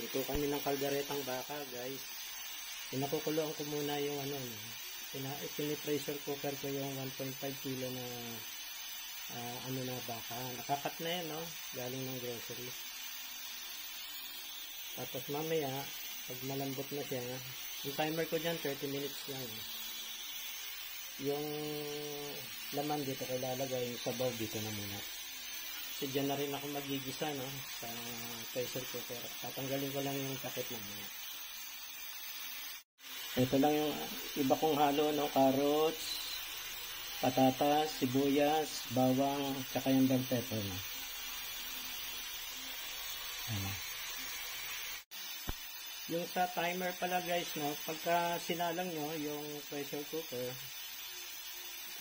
Ito kami ng kalderetang baka, guys. Pinakukuluan ko muna yung ano, pinipressure cooker ko yung 1.5 kilo na ano na baka. Nakakat na yan, no? Galing ng grocery. Tapos mamaya, pag malambot na siya, yung timer ko dyan, 30 minutes lang. Yung laman dito ko lalagay, yung sabaw dito na muna. Kasi dyan na rin ako magigisa, no? Sa pressure cooker. Tatanggalin ko lang yung takip na muna. Ito lang yung iba kong halo, no? Carrots, patatas, sibuyas, bawang, tsaka yung bell pepper, no? Ano? Yung sa timer pala, guys, no? Pagka sinalang nyo yung pressure cooker,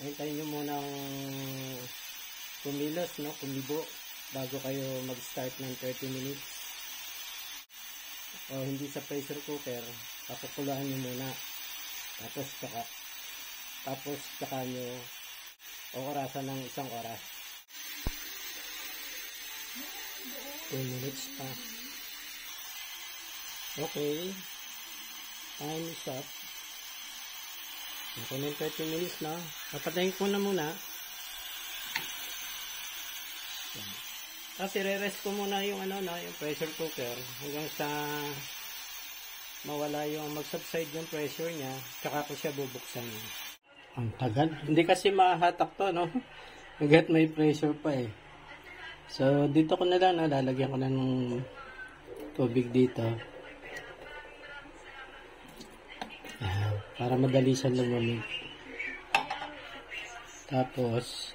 hintayin nyo munang kumilos, no? Kumibo bago kayo mag-start ng 30 minutes. O hindi sa pressure cooker, pakukuluan nyo muna. Tapos tsaka nyo orasan ng 1 oras. 2 minutes pa. Okay. Time is up. Okay na 30 minutes na. Papatayin ko na muna. Kasi re-rest ko muna yung ano na, yung pressure cooker hanggang sa mawala yung mag-subside yung pressure niya, tsaka ko siya bubuksan. Ang tagal. Hindi kasi mahatak to, no? Hanggat may pressure pa eh. So dito ko na lang, lalagyan ko na ng tubig dito. Para madali siya lumamig. Tapos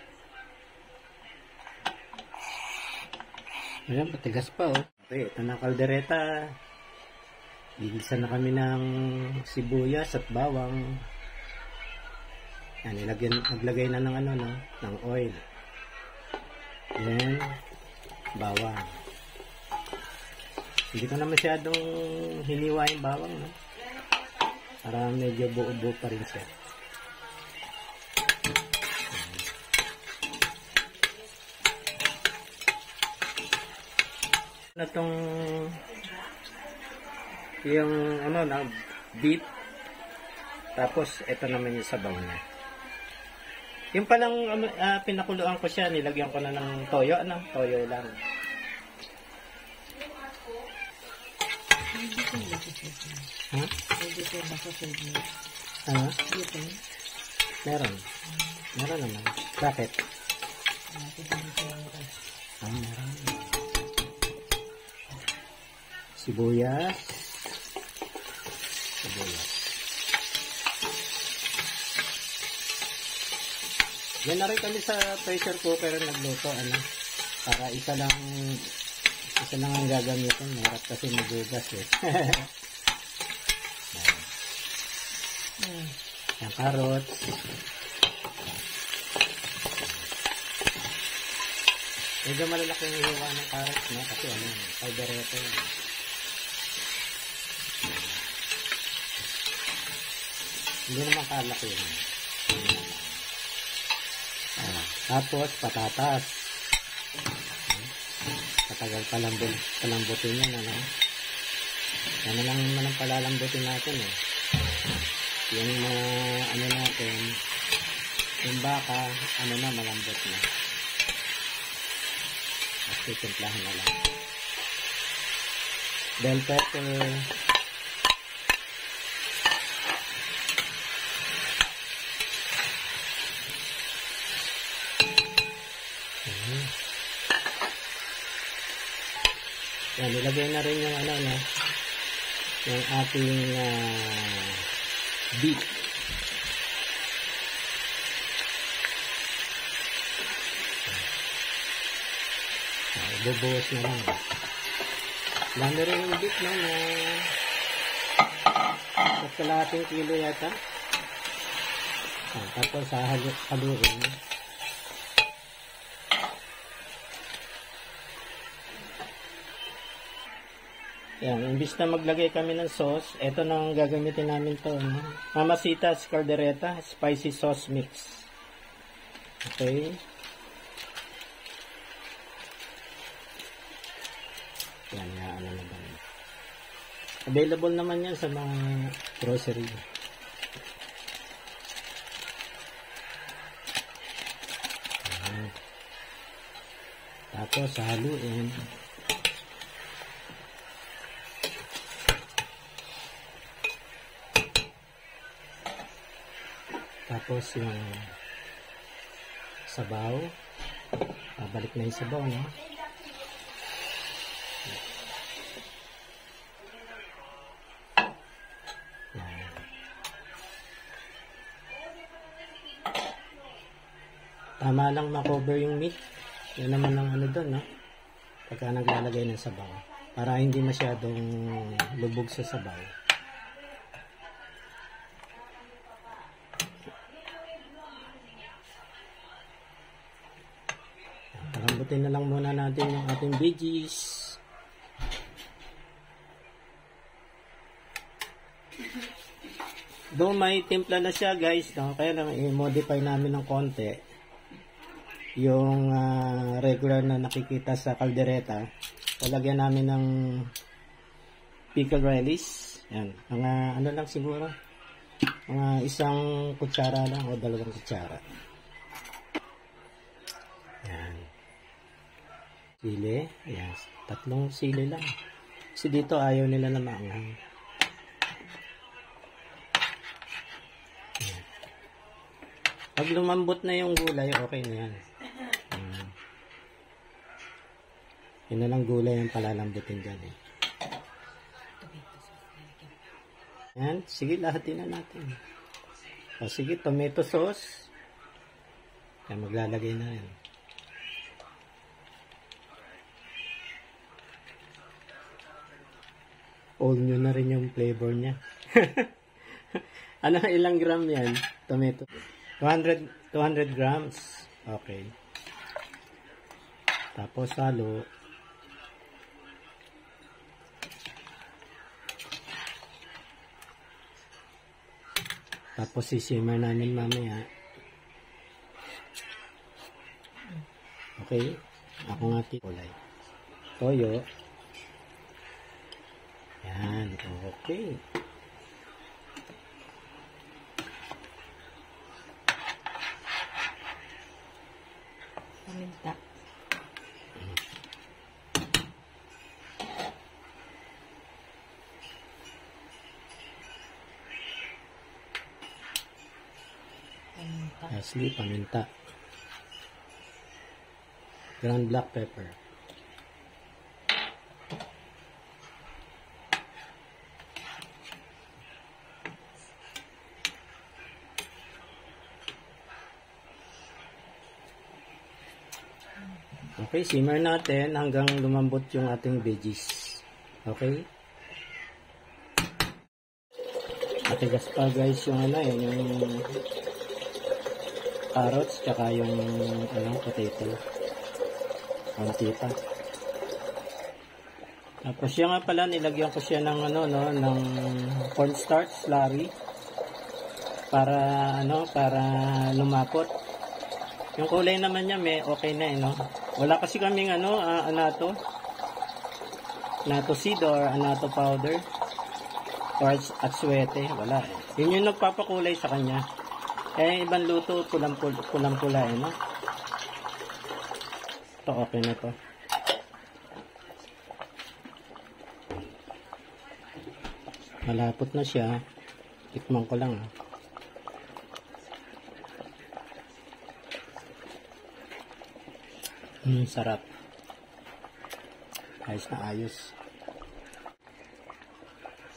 ayan, matigas pa, oh. Okay, ito na kaldereta. Gigisa na kami ng sibuyas at bawang. Yan, naglagay na ng ano, no? Ng oil. Then bawang. Hindi ko na masyadong hiniwa yung bawang, no? Para medyo buo-buo pa rin siya. Na tong yung ano na beef, tapos ito naman yung sabaw niya. Yung palang pinakuluan ko siya, nilagyan ko na ng toyo, ano? Toyo lang. Ha? Ano? Meron naman. Bakit? Meron. Sibuyas. Yan na rin kami sa pressure cooker nagluto, ano? Para isa lang ang gagamitin. Mahirap kasi magugas eh. Yung carrots. Medyo malalaki yung hiwa ng carrots, no? Kasi ano, kaldereta yun. Hindi naman kalaki yun. Tapos patatas. Patagal palambutin yan, ano? Yan na lang naman ang palalambutin natin, eh. Yung ano natin, yung baka, ano na, malambot na. At titimplahan na lang. Bell pepper. Yan, nilagay na rin yung ano na, yung ating beef. Bubuhos na lang. Lalo rin yung beef na mas kalahating kilo yata. Tapos haluin. Yan, imbis na maglagay kami ng sauce, ito na ang gagamitin namin to, no? Mamasitas caldereta spicy sauce mix. Okay. Yan, ano na ba? Available naman yan sa mga grocery. Ayan. Tapos haluin. Tapos yung sabaw. Balik na yung sabaw, no? Yan. Tama lang ma-cover yung meat. Yan naman ang ano doon, no? Pagka naglalagay ng sabaw. Para hindi masyadong lubog sa sabaw. Palambutin na lang muna natin yung ating veggies. Though may timpla na siya guys, no? Kaya lang i-modify namin ng konti yung regular na nakikita sa kaldereta. Palagyan namin ng pickle relish. Yan. Mga ano lang siguro. Mga isang kutsara lang o 2 kutsara. Yan. Sili. Ayan. 3 sili lang. Kasi dito ayaw nila na maanghang. Ayan. Pag lumambot na yung gulay, okay na yan. Yun na lang gulay ang palalambutin dyan eh. Ayan. Sige, lahatin na natin. O sige, tomato sauce. Kaya maglalagay na yan. All nyo na rin yung flavor niya. Ano, ilang gram yan? Tomato. 200 grams. Okay. Tapos halo. Tapos sisimmer namin mamaya. Okay. Ako nga kulay. Toyo. Yan. Okay. Paminta. Lastly, paminta. Ground black pepper. Okay, simmer natin hanggang lumambot yung ating veggies. Okay? Matigas pa guys yung ano eh, yung carrots tsaka yung potato. Konti pa. Tapos siya nga pala nilagyan ko siya ng ng cornstarch slurry para para lumapot. Yung kulay naman niya may okay na Wala kasi kaming anato seed or anato powder or atsuete, wala eh. Yun yung nagpapakulay sa kanya. Ibang luto pulang-pula Ito okay na to. Malapot na siya. Tikman ko lang sarap. Ayos na ayos.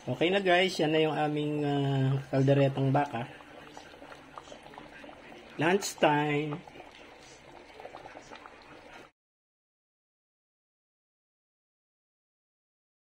Okay na guys, yan na yung aming kalderetang baka. Lunch time.